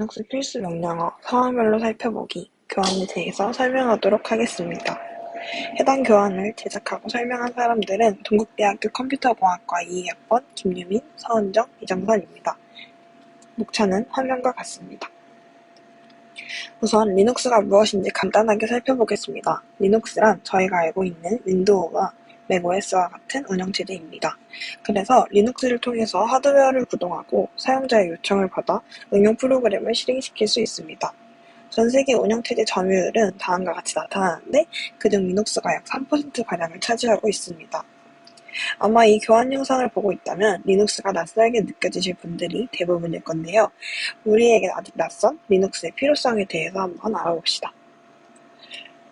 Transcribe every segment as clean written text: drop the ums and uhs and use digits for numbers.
리눅스 필수 명령어 상황별로 살펴보기 교환에 대해서 설명하도록 하겠습니다. 해당 교환을 제작하고 설명한 사람들은 동국대학교 컴퓨터공학과 2학번 김유민, 서은정, 이정선입니다. 목차는 화면과 같습니다. 우선 리눅스가 무엇인지 간단하게 살펴보겠습니다. 리눅스란 저희가 알고 있는 윈도우와 맥OS와 같은 운영체제입니다. 그래서 리눅스를 통해서 하드웨어를 구동하고 사용자의 요청을 받아 응용 프로그램을 실행시킬 수 있습니다. 전 세계 운영체제 점유율은 다음과 같이 나타나는데 그중 리눅스가 약 3%가량을 차지하고 있습니다. 아마 이 교환 영상을 보고 있다면 리눅스가 낯설게 느껴지실 분들이 대부분일 건데요. 우리에게 아직 낯선 리눅스의 필요성에 대해서 한번 알아봅시다.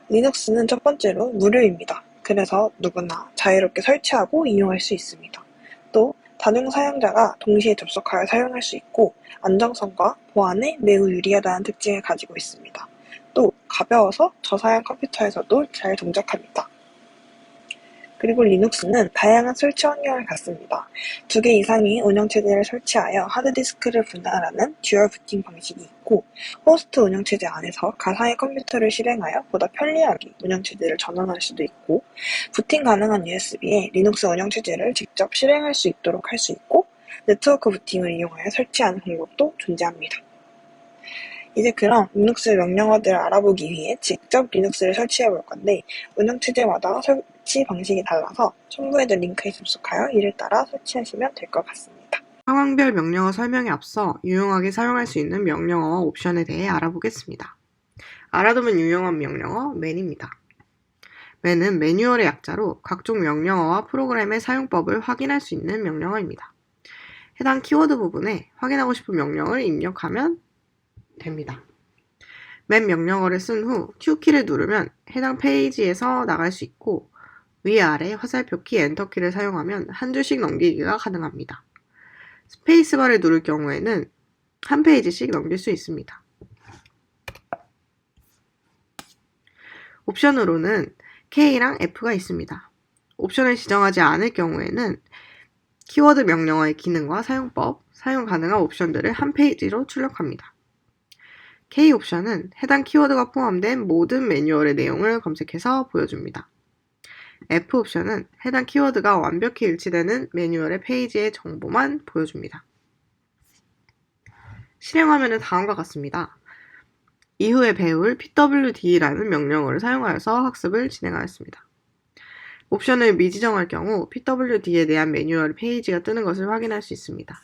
리눅스는 첫 번째로 무료입니다. 그래서 누구나 자유롭게 설치하고 이용할 수 있습니다. 또 다중 사용자가 동시에 접속하여 사용할 수 있고 안정성과 보안에 매우 유리하다는 특징을 가지고 있습니다. 또 가벼워서 저사양 컴퓨터에서도 잘 동작합니다. 그리고 리눅스는 다양한 설치 환경을 갖습니다. 2개 이상의 운영체제를 설치하여 하드디스크를 분할하는 듀얼 부팅 방식이 있고 호스트 운영체제 안에서 가상의 컴퓨터를 실행하여 보다 편리하게 운영체제를 전환할 수도 있고 부팅 가능한 USB에 리눅스 운영체제를 직접 실행할 수 있도록 할 수 있고 네트워크 부팅을 이용하여 설치하는 방법도 존재합니다. 이제 그럼 리눅스 명령어들을 알아보기 위해 직접 리눅스를 설치해 볼 건데 운영체제마다 설치 방식이 달라서 첨부해둔 링크에 접속하여 이를 따라 설치하시면 될 것 같습니다. 상황별 명령어 설명에 앞서 유용하게 사용할 수 있는 명령어와 옵션에 대해 알아보겠습니다. 알아두면 유용한 명령어 man입니다. man은 매뉴얼의 약자로 각종 명령어와 프로그램의 사용법을 확인할 수 있는 명령어입니다. 해당 키워드 부분에 확인하고 싶은 명령을 입력하면 됩니다. man 명령어를 쓴 후 Q키를 누르면 해당 페이지에서 나갈 수 있고 위아래 화살표 키, 엔터 키를 사용하면 한 줄씩 넘기기가 가능합니다. 스페이스바를 누를 경우에는 한 페이지씩 넘길 수 있습니다. 옵션으로는 K랑 F가 있습니다. 옵션을 지정하지 않을 경우에는 키워드 명령어의 기능과 사용법, 사용 가능한 옵션들을 한 페이지로 출력합니다. K 옵션은 해당 키워드가 포함된 모든 매뉴얼의 내용을 검색해서 보여줍니다. F 옵션은 해당 키워드가 완벽히 일치되는 매뉴얼의 페이지의 정보만 보여줍니다. 실행 화면은 다음과 같습니다. 이후에 배울 pwd라는 명령어를 사용하여서 학습을 진행하였습니다. 옵션을 미지정할 경우 pwd에 대한 매뉴얼 페이지가 뜨는 것을 확인할 수 있습니다.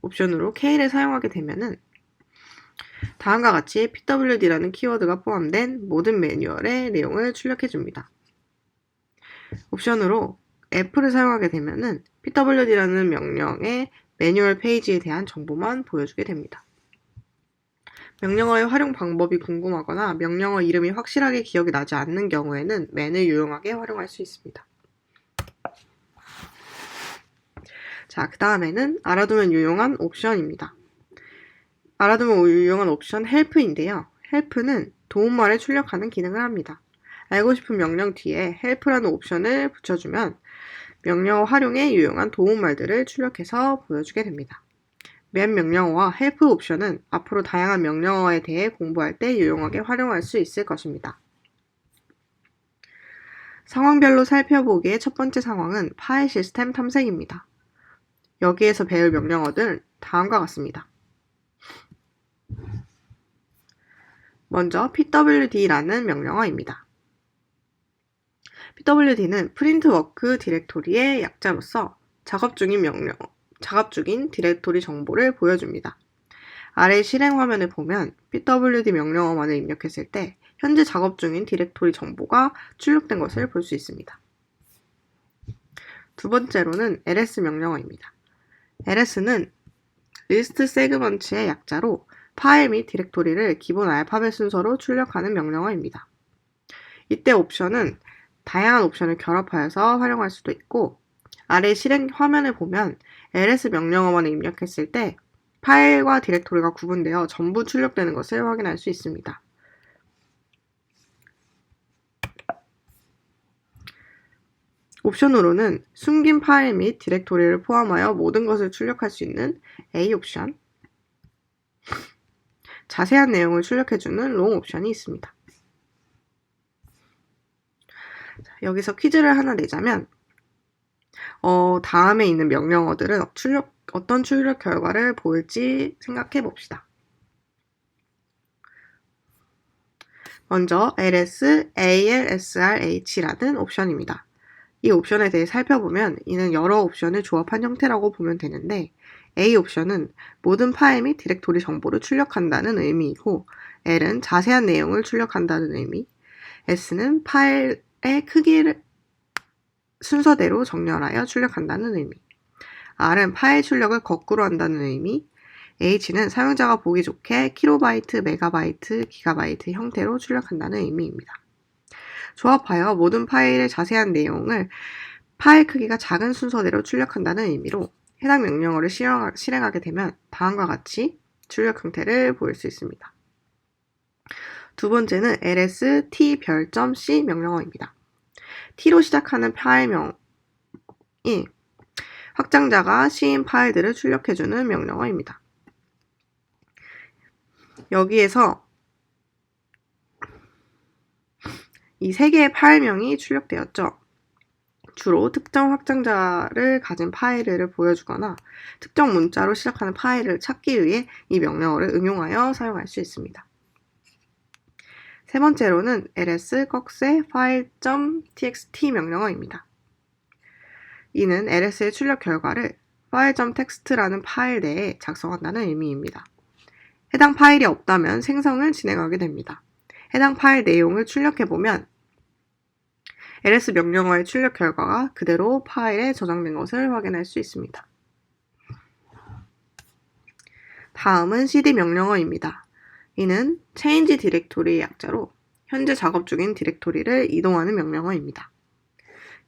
옵션으로 K를 사용하게 되면은 다음과 같이 pwd라는 키워드가 포함된 모든 매뉴얼의 내용을 출력해줍니다. 옵션으로 F를 사용하게 되면은 pwd라는 명령의 매뉴얼 페이지에 대한 정보만 보여주게 됩니다. 명령어의 활용 방법이 궁금하거나 명령어 이름이 확실하게 기억이 나지 않는 경우에는 man을 유용하게 활용할 수 있습니다. 자, 그 다음에는 알아두면 유용한 옵션입니다. 알아두면 유용한 옵션 help인데요. help는 도움말을 출력하는 기능을 합니다. 알고 싶은 명령 뒤에 help라는 옵션을 붙여주면 명령어 활용에 유용한 도움말들을 출력해서 보여주게 됩니다. man 명령어와 help 옵션은 앞으로 다양한 명령어에 대해 공부할 때 유용하게 활용할 수 있을 것입니다. 상황별로 살펴보기의 첫 번째 상황은 파일 시스템 탐색입니다. 여기에서 배울 명령어들 다음과 같습니다. 먼저 pwd라는 명령어입니다. pwd는 프린트워크 디렉토리의 약자로서 작업 중인 디렉토리 정보를 보여줍니다. 아래 실행 화면을 보면 pwd 명령어만을 입력했을 때 현재 작업 중인 디렉토리 정보가 출력된 것을 볼 수 있습니다. 두 번째로는 ls 명령어입니다. ls는 리스트 세그먼트의 약자로 파일 및 디렉토리를 기본 알파벳 순서로 출력하는 명령어입니다. 이때 옵션은 다양한 옵션을 결합하여서 활용할 수도 있고 아래 실행 화면을 보면 ls 명령어만을 입력했을 때 파일과 디렉토리가 구분되어 전부 출력되는 것을 확인할 수 있습니다. 옵션으로는 숨긴 파일 및 디렉토리를 포함하여 모든 것을 출력할 수 있는 A 옵션, 자세한 내용을 출력해주는 long 옵션이 있습니다. 자, 여기서 퀴즈를 하나 내자면 다음에 있는 명령어들은 어떤 출력 결과를 보일지 생각해 봅시다. 먼저 ls, alsrh라는 옵션입니다. 이 옵션에 대해 살펴보면 이는 여러 옵션을 조합한 형태라고 보면 되는데 A 옵션은 모든 파일 및 디렉토리 정보를 출력한다는 의미이고 L은 자세한 내용을 출력한다는 의미, S는 파일의 크기를 순서대로 정렬하여 출력한다는 의미, R은 파일 출력을 거꾸로 한다는 의미, H는 사용자가 보기 좋게 킬로바이트, 메가바이트, 기가바이트 형태로 출력한다는 의미입니다. 조합하여 모든 파일의 자세한 내용을 파일 크기가 작은 순서대로 출력한다는 의미로 해당 명령어를 실행하게 되면 다음과 같이 출력 형태를 보일 수 있습니다. 두 번째는 ls t:*c 명령어입니다. t로 시작하는 파일명이 확장자가 c인 파일들을 출력해주는 명령어입니다. 여기에서 이 세 개의 파일명이 출력되었죠. 주로 특정 확장자를 가진 파일을 보여주거나 특정 문자로 시작하는 파일을 찾기 위해 이 명령어를 응용하여 사용할 수 있습니다. 세 번째로는 ls 꺽쇠 file.txt 명령어입니다. 이는 ls의 출력 결과를 file.txt라는 파일 내에 작성한다는 의미입니다. 해당 파일이 없다면 생성을 진행하게 됩니다. 해당 파일 내용을 출력해보면 ls 명령어의 출력 결과가 그대로 파일에 저장된 것을 확인할 수 있습니다. 다음은 cd 명령어입니다. 이는 change 디렉토리의 약자로 현재 작업 중인 디렉토리를 이동하는 명령어입니다.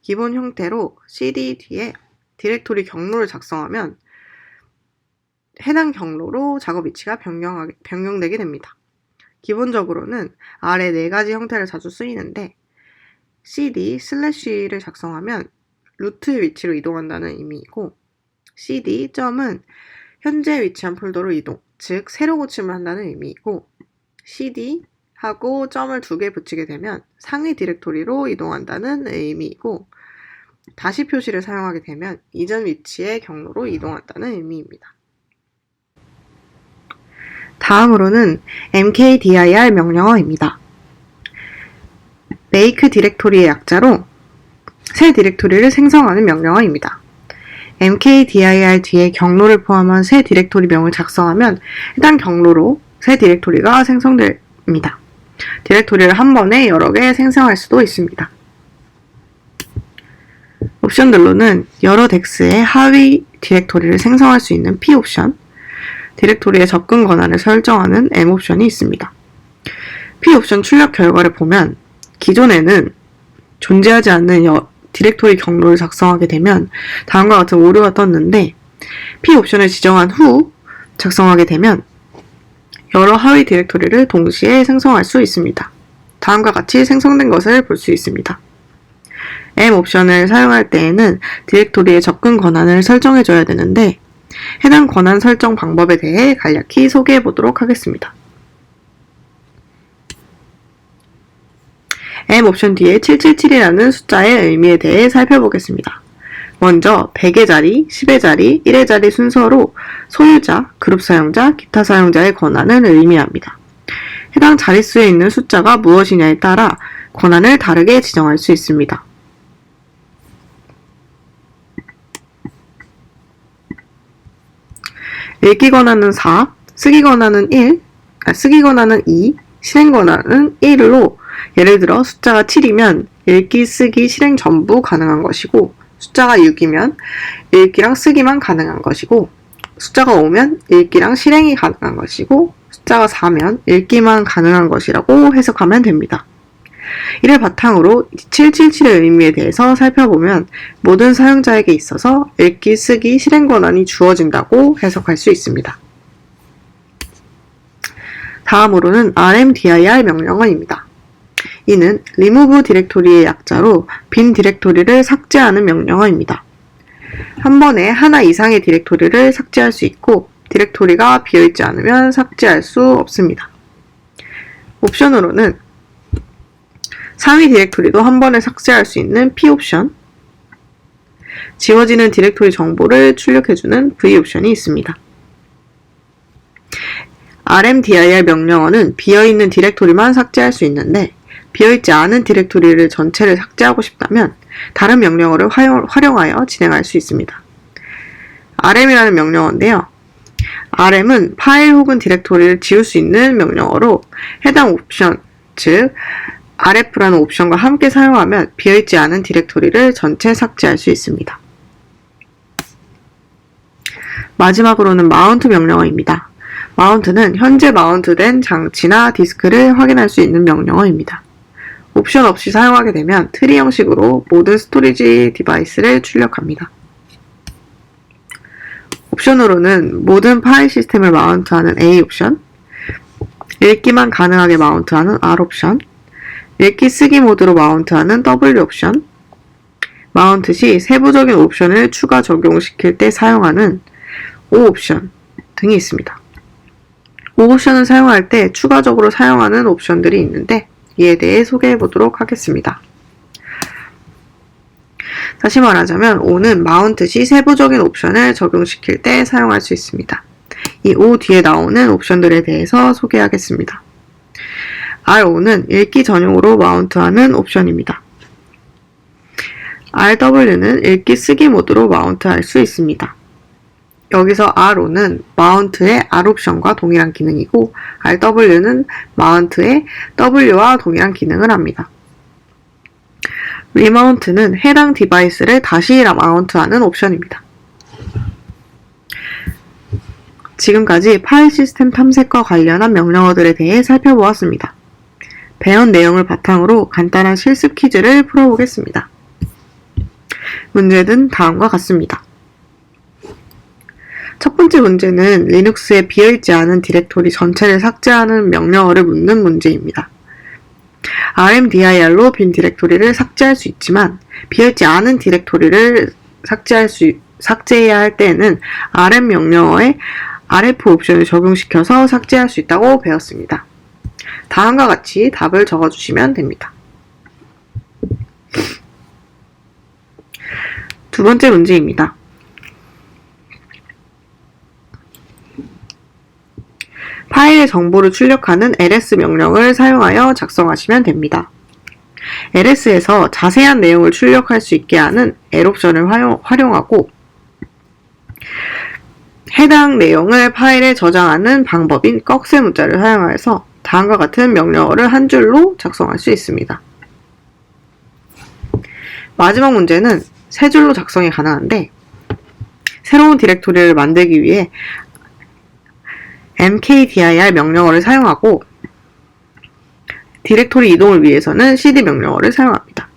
기본 형태로 cd 뒤에 디렉토리 경로를 작성하면 해당 경로로 작업 위치가 변경되게 됩니다. 기본적으로는 아래 네 가지 형태를 자주 쓰이는데 cd/를 작성하면 루트 위치로 이동한다는 의미이고 cd.은 현재 위치한 폴더로 이동, 즉 새로 고침을 한다는 의미이고 cd하고 점을 두 개 붙이게 되면 상위 디렉토리로 이동한다는 의미이고 다시 표시를 사용하게 되면 이전 위치의 경로로 이동한다는 의미입니다. 다음으로는 mkdir 명령어입니다. make 디렉토리의 약자로 새 디렉토리를 생성하는 명령어입니다. mkdir 뒤에 경로를 포함한 새 디렉토리명을 작성하면 해당 경로로 새 디렉토리가 생성됩니다. 디렉토리를 한 번에 여러 개 생성할 수도 있습니다. 옵션들로는 여러 덱스의 하위 디렉토리를 생성할 수 있는 p 옵션, 디렉토리의 접근 권한을 설정하는 m 옵션이 있습니다. p 옵션 출력 결과를 보면 기존에는 존재하지 않는 디렉토리 경로를 작성하게 되면 다음과 같은 오류가 떴는데 p 옵션을 지정한 후 작성하게 되면 여러 하위 디렉토리를 동시에 생성할 수 있습니다. 다음과 같이 생성된 것을 볼 수 있습니다. m 옵션을 사용할 때에는 디렉토리의 접근 권한을 설정해줘야 되는데 해당 권한 설정 방법에 대해 간략히 소개해 보도록 하겠습니다. m 옵션 뒤에 777이라는 숫자의 의미에 대해 살펴보겠습니다. 먼저 100의 자리, 10의 자리, 1의 자리 순서로 소유자, 그룹 사용자, 기타 사용자의 권한을 의미합니다. 해당 자릿수에 있는 숫자가 무엇이냐에 따라 권한을 다르게 지정할 수 있습니다. 읽기 권한은 4, 쓰기 권한은 2, 실행 권한은 1로 예를 들어 숫자가 7이면 읽기, 쓰기, 실행 전부 가능한 것이고 숫자가 6이면 읽기랑 쓰기만 가능한 것이고 숫자가 5면 읽기랑 실행이 가능한 것이고 숫자가 4면 읽기만 가능한 것이라고 해석하면 됩니다. 이를 바탕으로 777의 의미에 대해서 살펴보면 모든 사용자에게 있어서 읽기, 쓰기, 실행 권한이 주어진다고 해석할 수 있습니다. 다음으로는 rmdir 명령어입니다. 이는 remove 디렉토리의 약자로 빈 디렉토리를 삭제하는 명령어입니다. 한 번에 하나 이상의 디렉토리를 삭제할 수 있고 디렉토리가 비어있지 않으면 삭제할 수 없습니다. 옵션으로는 상위 디렉토리도 한 번에 삭제할 수 있는 P옵션, 지워지는 디렉토리 정보를 출력해주는 V옵션이 있습니다. rmdir 명령어는 비어있는 디렉토리만 삭제할 수 있는데 비어있지 않은 디렉토리를 전체를 삭제하고 싶다면 다른 명령어를 활용하여 진행할 수 있습니다. rm이라는 명령어인데요. rm은 파일 혹은 디렉토리를 지울 수 있는 명령어로 해당 옵션, 즉 rf라는 옵션과 함께 사용하면 비어있지 않은 디렉토리를 전체 삭제할 수 있습니다. 마지막으로는 마운트 명령어입니다. 마운트는 현재 마운트된 장치나 디스크를 확인할 수 있는 명령어입니다. 옵션 없이 사용하게 되면 트리 형식으로 모든 스토리지 디바이스를 출력합니다. 옵션으로는 모든 파일 시스템을 마운트하는 A 옵션, 읽기만 가능하게 마운트하는 R 옵션, 읽기 쓰기 모드로 마운트하는 W 옵션, 마운트 시 세부적인 옵션을 추가 적용시킬 때 사용하는 O 옵션 등이 있습니다. O 옵션을 사용할 때 추가적으로 사용하는 옵션들이 있는데 이에 대해 소개해 보도록 하겠습니다. 다시 말하자면 O는 마운트 시 세부적인 옵션을 적용시킬 때 사용할 수 있습니다. 이 O 뒤에 나오는 옵션들에 대해서 소개하겠습니다. RO는 읽기 전용으로 마운트하는 옵션입니다. RW는 읽기 쓰기 모드로 마운트할 수 있습니다. 여기서 RO는 마운트의 R 옵션과 동일한 기능이고 RW는 마운트의 W와 동일한 기능을 합니다. 리마운트는 해당 디바이스를 다시 마운트하는 옵션입니다. 지금까지 파일 시스템 탐색과 관련한 명령어들에 대해 살펴보았습니다. 배운 내용을 바탕으로 간단한 실습 퀴즈를 풀어보겠습니다. 문제는 다음과 같습니다. 첫 번째 문제는 리눅스에 비어있지 않은 디렉토리 전체를 삭제하는 명령어를 묻는 문제입니다. rmdir로 빈 디렉토리를 삭제할 수 있지만 비어있지 않은 디렉토리를 삭제해야 할 때에는 rm 명령어에 rf 옵션을 적용시켜서 삭제할 수 있다고 배웠습니다. 다음과 같이 답을 적어주시면 됩니다. 두 번째 문제입니다. 파일의 정보를 출력하는 ls 명령을 사용하여 작성하시면 됩니다. ls에서 자세한 내용을 출력할 수 있게 하는 l 옵션을 활용하고 해당 내용을 파일에 저장하는 방법인 꺽쇠 문자를 사용하여서 다음과 같은 명령어를 한 줄로 작성할 수 있습니다. 마지막 문제는 세 줄로 작성이 가능한데 새로운 디렉토리를 만들기 위해 mkdir 명령어를 사용하고 디렉토리 이동을 위해서는 cd 명령어를 사용합니다.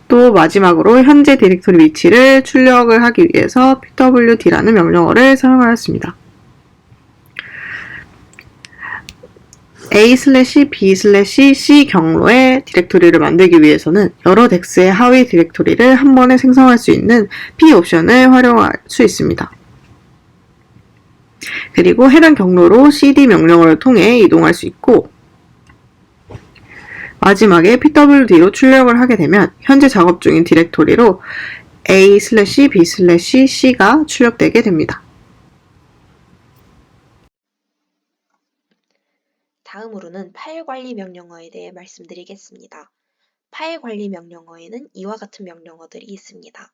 또 마지막으로 현재 디렉토리 위치를 출력을 하기 위해서 pwd라는 명령어를 사용하였습니다. a/b/c 경로의 디렉토리를 만들기 위해서는 여러 덱스의 하위 디렉토리를 한 번에 생성할 수 있는 p 옵션을 활용할 수 있습니다. 그리고 해당 경로로 cd 명령어를 통해 이동할 수 있고 마지막에 pwd로 출력을 하게 되면 현재 작업 중인 디렉토리로 a/b/c가 출력되게 됩니다. 다음으로는 파일 관리 명령어에 대해 말씀드리겠습니다. 파일 관리 명령어에는 이와 같은 명령어들이 있습니다.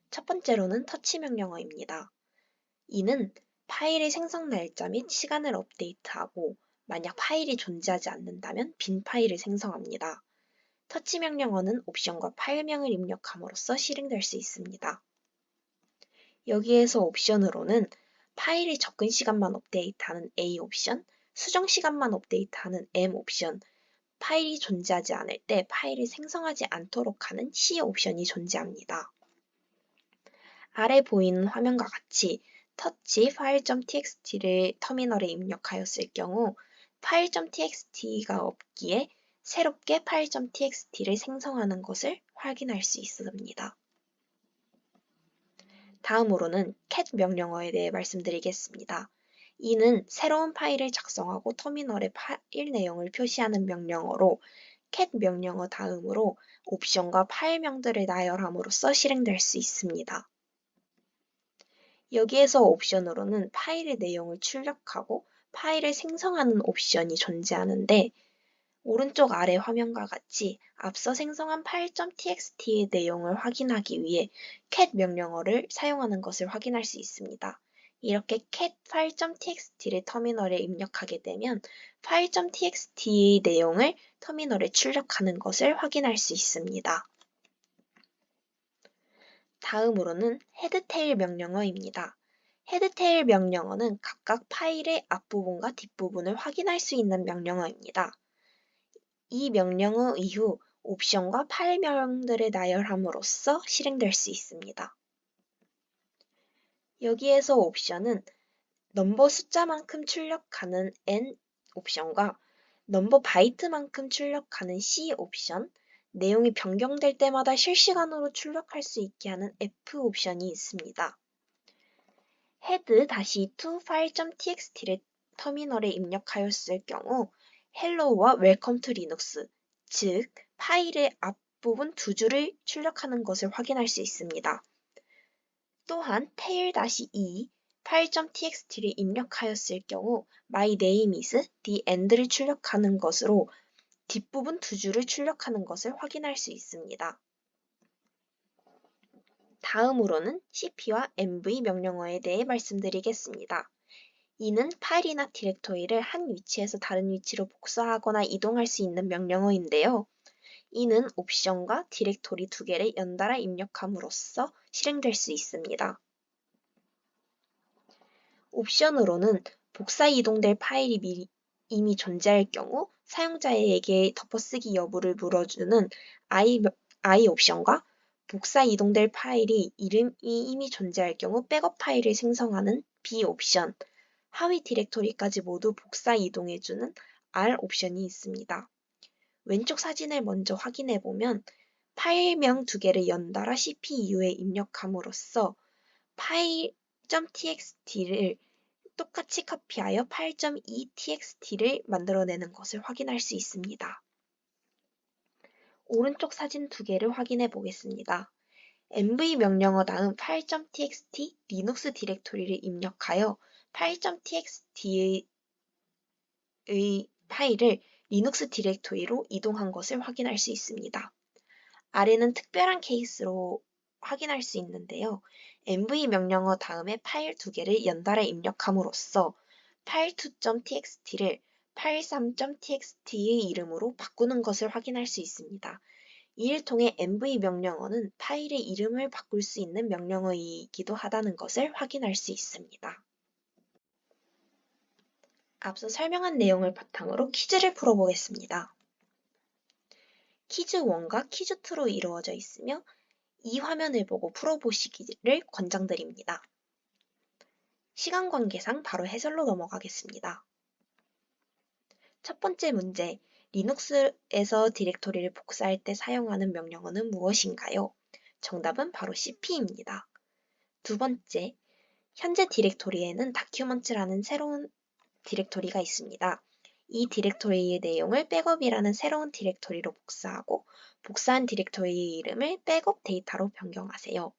첫 번째로는 터치 명령어입니다. 이는 파일의 생성 날짜 및 시간을 업데이트하고 만약 파일이 존재하지 않는다면 빈 파일을 생성합니다. 터치 명령어는 옵션과 파일명을 입력함으로써 실행될 수 있습니다. 여기에서 옵션으로는 파일이 접근 시간만 업데이트하는 A 옵션, 수정 시간만 업데이트하는 M 옵션, 파일이 존재하지 않을 때 파일을 생성하지 않도록 하는 C 옵션이 존재합니다. 아래 보이는 화면과 같이 touch file.txt를 터미널에 입력하였을 경우 file.txt가 없기에 새롭게 file.txt를 생성하는 것을 확인할 수 있습니다. 다음으로는 cat 명령어에 대해 말씀드리겠습니다. 이는 새로운 파일을 작성하고 터미널에 파일 내용을 표시하는 명령어로 cat 명령어 다음으로 옵션과 파일명들을 나열함으로써 실행될 수 있습니다. 여기에서 옵션으로는 파일의 내용을 출력하고 파일을 생성하는 옵션이 존재하는데 오른쪽 아래 화면과 같이 앞서 생성한 파일.txt의 내용을 확인하기 위해 cat 명령어를 사용하는 것을 확인할 수 있습니다. 이렇게 cat file.txt를 터미널에 입력하게 되면 file.txt의 내용을 터미널에 출력하는 것을 확인할 수 있습니다. 다음으로는 headtail 명령어입니다. headtail 명령어는 각각 파일의 앞부분과 뒷부분을 확인할 수 있는 명령어입니다. 이 명령어 이후 옵션과 파일명들을 나열함으로써 실행될 수 있습니다. 여기에서 옵션은 넘버 숫자만큼 출력하는 N 옵션과 넘버 바이트만큼 출력하는 C 옵션, 내용이 변경될 때마다 실시간으로 출력할 수 있게 하는 F 옵션이 있습니다. head-to file.txt를 터미널에 입력하였을 경우 hello와 welcome to Linux, 즉 파일의 앞부분 두 줄을 출력하는 것을 확인할 수 있습니다. 또한 tail-e file.txt를 입력하였을 경우 my name is the end를 출력하는 것으로 뒷부분 두 줄을 출력하는 것을 확인할 수 있습니다. 다음으로는 cp와 mv 명령어에 대해 말씀드리겠습니다. 이는 파일이나 디렉토리를 한 위치에서 다른 위치로 복사하거나 이동할 수 있는 명령어인데요. 이는 옵션과 디렉토리 두 개를 연달아 입력함으로써 실행될 수 있습니다. 옵션으로는 복사 이동될 파일이 이미 존재할 경우 사용자에게 덮어쓰기 여부를 물어주는 I 옵션과 복사 이동될 파일이 이름이 이미 존재할 경우 백업 파일을 생성하는 B 옵션, 하위 디렉토리까지 모두 복사 이동해주는 R 옵션이 있습니다. 왼쪽 사진을 먼저 확인해보면 파일명 두 개를 연달아 CPU에 입력함으로써 파일.txt를 똑같이 카피하여 file.etxt를 만들어내는 것을 확인할 수 있습니다. 오른쪽 사진 두 개를 확인해 보겠습니다. mv 명령어 다음 file.txt 리눅스 디렉토리를 입력하여 file.txt의 파일을 리눅스 디렉토리로 이동한 것을 확인할 수 있습니다. 아래는 특별한 케이스로 확인할 수 있는데요. mv 명령어 다음에 파일 두 개를 연달아 입력함으로써 file2.txt를 file3.txt의 이름으로 바꾸는 것을 확인할 수 있습니다. 이를 통해 mv 명령어는 파일의 이름을 바꿀 수 있는 명령어이기도 하다는 것을 확인할 수 있습니다. 앞서 설명한 내용을 바탕으로 퀴즈를 풀어보겠습니다. 퀴즈 1과 퀴즈 2로 이루어져 있으며 이 화면을 보고 풀어보시기를 권장드립니다. 시간 관계상 바로 해설로 넘어가겠습니다. 첫 번째 문제, 리눅스에서 디렉토리를 복사할 때 사용하는 명령어는 무엇인가요? 정답은 바로 cp입니다. 두 번째, 현재 디렉토리에는 다큐먼트라는 새로운 디렉토리가 있습니다. 이 디렉토리의 내용을 백업이라는 새로운 디렉토리로 복사하고 복사한 디렉토리의 이름을 백업 데이터로 변경하세요.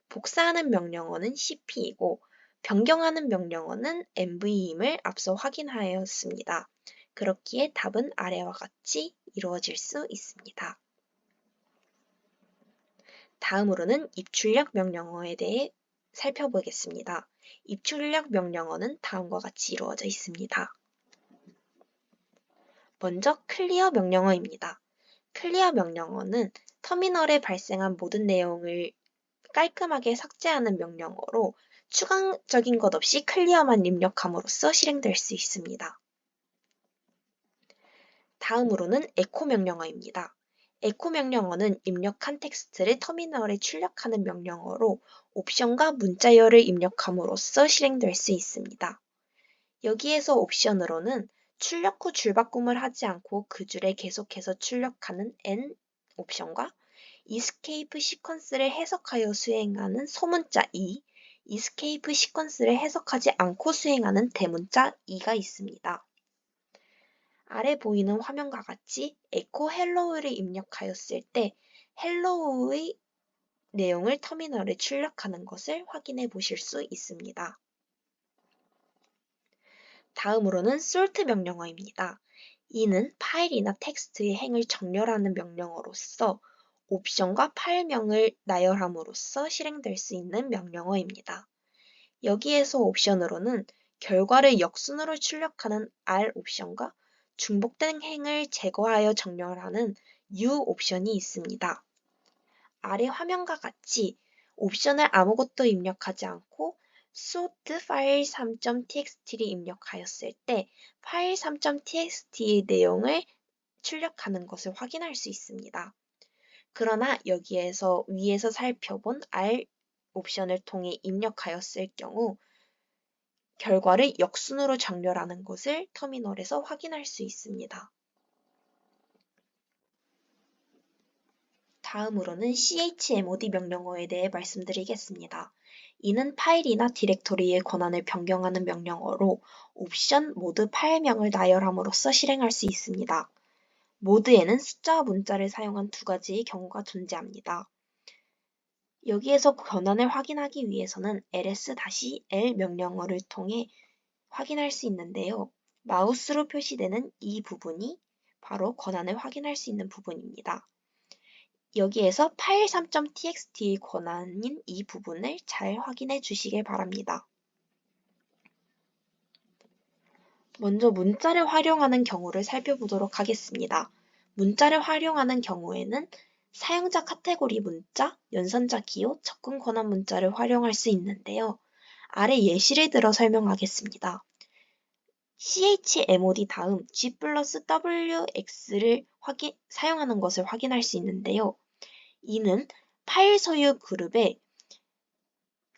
복사하는 명령어는 cp이고 변경하는 명령어는 mv임을 앞서 확인하였습니다. 그렇기에 답은 아래와 같이 이루어질 수 있습니다. 다음으로는 입출력 명령어에 대해 살펴보겠습니다. 입출력 명령어는 다음과 같이 이루어져 있습니다. 먼저 클리어 명령어입니다. 클리어 명령어는 터미널에 발생한 모든 내용을 깔끔하게 삭제하는 명령어로 추가적인 것 없이 클리어만 입력함으로써 실행될 수 있습니다. 다음으로는 에코 명령어입니다. 에코 명령어는 입력한 텍스트를 터미널에 출력하는 명령어로 옵션과 문자열을 입력함으로써 실행될 수 있습니다. 여기에서 옵션으로는 출력 후 줄바꿈을 하지 않고 그 줄에 계속해서 출력하는 N 옵션과 escape 시퀀스를 해석하여 수행하는 소문자 E, escape 시퀀스를 해석하지 않고 수행하는 대문자 E가 있습니다. 아래 보이는 화면과 같이 echo hello를 입력하였을 때 hello의 내용을 터미널에 출력하는 것을 확인해 보실 수 있습니다. 다음으로는 sort 명령어입니다. 이는 파일이나 텍스트의 행을 정렬하는 명령어로서 옵션과 파일명을 나열함으로써 실행될 수 있는 명령어입니다. 여기에서 옵션으로는 결과를 역순으로 출력하는 R 옵션과 중복된 행을 제거하여 정렬하는 U 옵션이 있습니다. 아래 화면과 같이 옵션을 아무것도 입력하지 않고 sort file 3.txt를 입력하였을 때 파일 3.txt의 내용을 출력하는 것을 확인할 수 있습니다. 그러나 여기에서 위에서 살펴본 R 옵션을 통해 입력하였을 경우 결과를 역순으로 정렬하는 것을 터미널에서 확인할 수 있습니다. 다음으로는 chmod 명령어에 대해 말씀드리겠습니다. 이는 파일이나 디렉토리의 권한을 변경하는 명령어로 옵션, 모드, 파일명을 나열함으로써 실행할 수 있습니다. 모드에는 숫자와 문자를 사용한 두 가지의 경우가 존재합니다. 여기에서 권한을 확인하기 위해서는 ls-l 명령어를 통해 확인할 수 있는데요. 마우스로 표시되는 이 부분이 바로 권한을 확인할 수 있는 부분입니다. 여기에서 파일 3.txt의 권한인 이 부분을 잘 확인해 주시길 바랍니다. 먼저 문자를 활용하는 경우를 살펴보도록 하겠습니다. 문자를 활용하는 경우에는 사용자 카테고리 문자, 연산자 기호, 접근 권한 문자를 활용할 수 있는데요. 아래 예시를 들어 설명하겠습니다. chmod 다음 g 플러스 wx를 사용하는 것을 확인할 수 있는데요. 이는 파일 소유 그룹에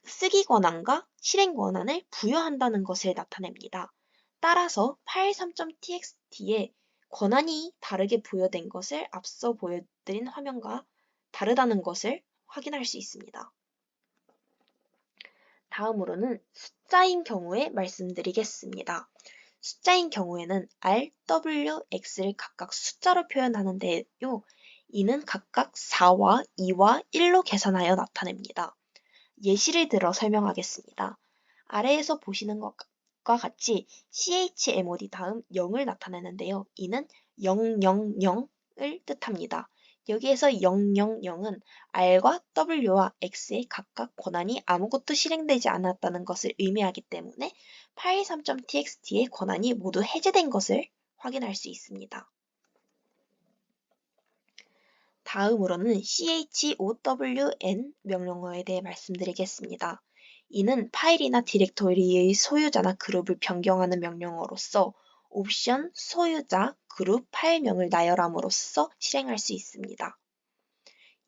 쓰기 권한과 실행 권한을 부여한다는 것을 나타냅니다. 따라서 파일 3.txt에 권한이 다르게 부여된 것을 앞서 보여드린 화면과 다르다는 것을 확인할 수 있습니다. 다음으로는 숫자인 경우에 말씀드리겠습니다. 숫자인 경우에는 R, W, X를 각각 숫자로 표현하는데요. 이는 각각 4와 2와 1로 계산하여 나타냅니다. 예시를 들어 설명하겠습니다. 아래에서 보시는 것과 같이 chmod 다음 0을 나타내는데요. 이는 000을 뜻합니다. 여기에서 000은 R과 W와 X의 각각 권한이 아무것도 실행되지 않았다는 것을 의미하기 때문에 파일 3.txt의 권한이 모두 해제된 것을 확인할 수 있습니다. 다음으로는 chown 명령어에 대해 말씀드리겠습니다. 이는 파일이나 디렉토리의 소유자나 그룹을 변경하는 명령어로서 옵션, 소유자, 그룹, 파일명을 나열함으로써 실행할 수 있습니다.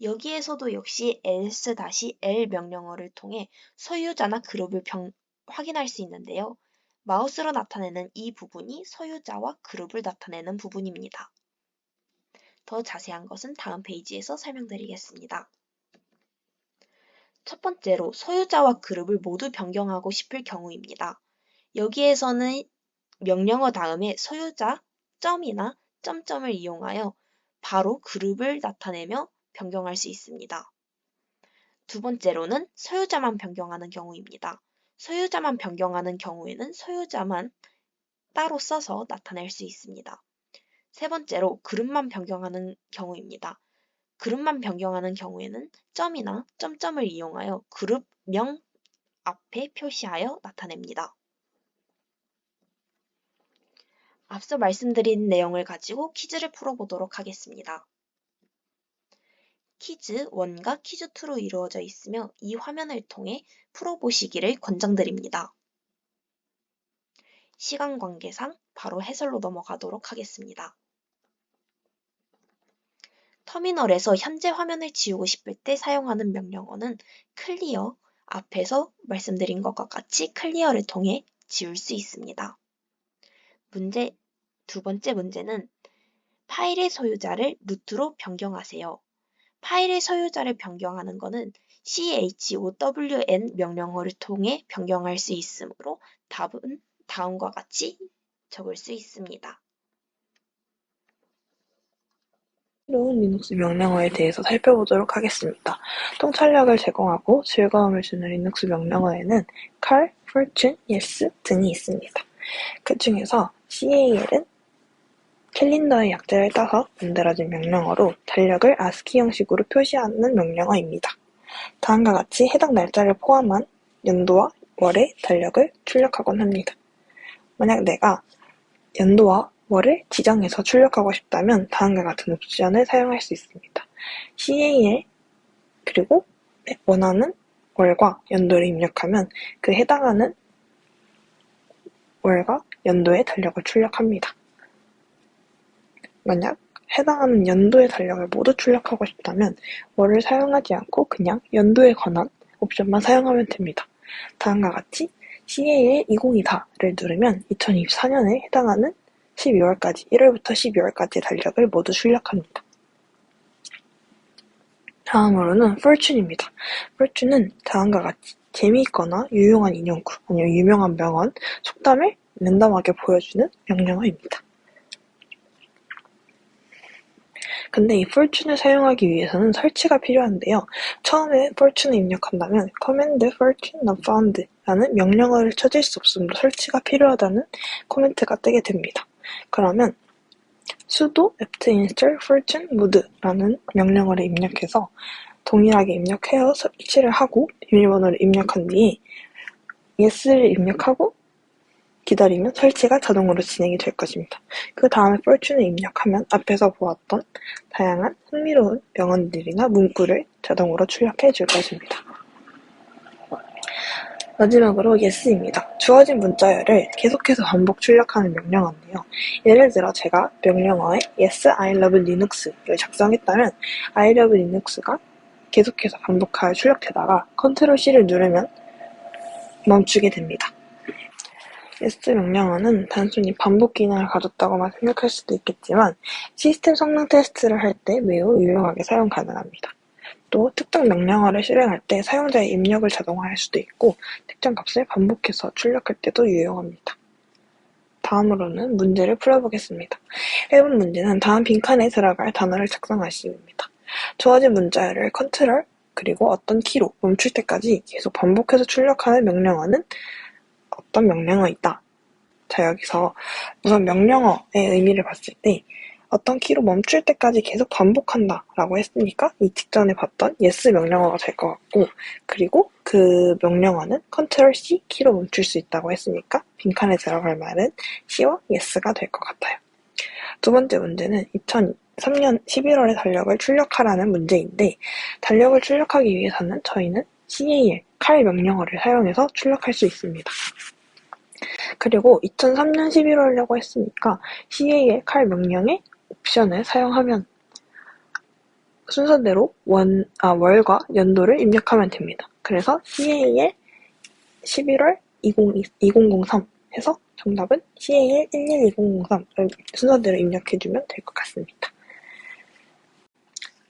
여기에서도 역시 ls-l 명령어를 통해 소유자나 그룹을 확인할 수 있는데요. 마우스로 나타내는 이 부분이 소유자와 그룹을 나타내는 부분입니다. 더 자세한 것은 다음 페이지에서 설명드리겠습니다. 첫 번째로 소유자와 그룹을 모두 변경하고 싶을 경우입니다. 여기에서는 명령어 다음에 소유자, 점이나 점점을 이용하여 바로 그룹을 나타내며 변경할 수 있습니다. 두 번째로는 소유자만 변경하는 경우입니다. 소유자만 변경하는 경우에는 소유자만 따로 써서 나타낼 수 있습니다. 세 번째로 그룹만 변경하는 경우입니다. 그룹만 변경하는 경우에는 점이나 점점을 이용하여 그룹명 앞에 표시하여 나타냅니다. 앞서 말씀드린 내용을 가지고 퀴즈를 풀어보도록 하겠습니다. 퀴즈 1과 퀴즈 2로 이루어져 있으며 이 화면을 통해 풀어보시기를 권장드립니다. 시간 관계상 바로 해설로 넘어가도록 하겠습니다. 터미널에서 현재 화면을 지우고 싶을 때 사용하는 명령어는 클리어, 앞에서 말씀드린 것과 같이 클리어를 통해 지울 수 있습니다. 두 번째 문제는 파일의 소유자를 루트로 변경하세요. 파일의 소유자를 변경하는 것은 chown 명령어를 통해 변경할 수 있으므로 답은 다음과 같이 적을 수 있습니다. 새로운 리눅스 명령어에 대해서 살펴보도록 하겠습니다. 통찰력을 제공하고 즐거움을 주는 리눅스 명령어에는 car, fortune, yes 등이 있습니다. 그 중에서 cal은 캘린더의 약자를 따서 만들어진 명령어로 달력을 ASCII 형식으로 표시하는 명령어입니다. 다음과 같이 해당 날짜를 포함한 연도와 월의 달력을 출력하곤 합니다. 만약 내가 연도와 월을 지정해서 출력하고 싶다면 다음과 같은 옵션을 사용할 수 있습니다. CAL 그리고 원하는 월과 연도를 입력하면 그 해당하는 월과 연도의 달력을 출력합니다. 만약 해당하는 연도의 달력을 모두 출력하고 싶다면 월을 사용하지 않고 그냥 연도에 관한 옵션만 사용하면 됩니다. 다음과 같이 CAL 2024를 누르면 2024년에 해당하는 12월까지, 1월부터 12월까지의 달력을 모두 출력합니다. 다음으로는 fortune입니다. fortune은 다음과 같이 재미있거나 유용한 인용구, 아니면 유명한 명언, 속담을 랜덤하게 보여주는 명령어입니다. 근데 이 fortune을 사용하기 위해서는 설치가 필요한데요. 처음에 fortune을 입력한다면 command fortune not found 라는 명령어를 쳐질 수 없으므로 설치가 필요하다는 코멘트가 뜨게 됩니다. 그러면 sudo apt install fortune mode 라는 명령어를 입력해서 동일하게 입력해서 설치를 하고 비밀번호를 입력한 뒤에 yes를 입력하고 기다리면 설치가 자동으로 진행이 될 것입니다. 그 다음에 fortune을 입력하면 앞에서 보았던 다양한 흥미로운 명언들이나 문구를 자동으로 출력해 줄 것입니다. 마지막으로 yes입니다. 주어진 문자열을 계속해서 반복 출력하는 명령어인데요. 예를 들어 제가 명령어에 yes, I love Linux를 작성했다면 I love Linux가 계속해서 반복하여 출력되다가 Ctrl C를 누르면 멈추게 됩니다. yes 명령어는 단순히 반복 기능을 가졌다고만 생각할 수도 있겠지만 시스템 성능 테스트를 할 때 매우 유용하게 사용 가능합니다. 또 특정 명령어를 실행할 때 사용자의 입력을 자동화할 수도 있고 특정 값을 반복해서 출력할 때도 유용합니다. 다음으로는 문제를 풀어보겠습니다. 1번 문제는 다음 빈칸에 들어갈 단어를 작성하시오입니다. 주어진 문자열을 컨트롤 그리고 어떤 키로 멈출 때까지 계속 반복해서 출력하는 명령어는 어떤 명령어이다. 자, 여기서 우선 명령어의 의미를 봤을 때 어떤 키로 멈출 때까지 계속 반복한다 라고 했으니까 이 직전에 봤던 yes 명령어가 될 것 같고, 그리고 그 명령어는 Ctrl C 키로 멈출 수 있다고 했으니까 빈칸에 들어갈 말은 C와 yes가 될 것 같아요. 두 번째 문제는 2003년 11월에 달력을 출력하라는 문제인데 달력을 출력하기 위해서는 저희는 cal 명령어를 사용해서 출력할 수 있습니다. 그리고 2003년 11월이라고 했으니까 cal 명령의 옵션을 사용하면 순서대로 월과 연도를 입력하면 됩니다. 그래서 cal 11월 2003 해서 정답은 cal 112003을 순서대로 입력해주면 될 것 같습니다.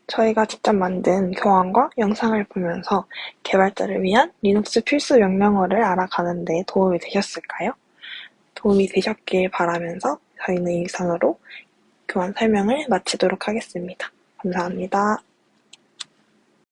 저희가 직접 만든 교환과 영상을 보면서 개발자를 위한 리눅스 필수 명령어를 알아가는 데 도움이 되셨을까요? 도움이 되셨길 바라면서 저희는 이상으로 교환 설명을 마치도록 하겠습니다. 감사합니다.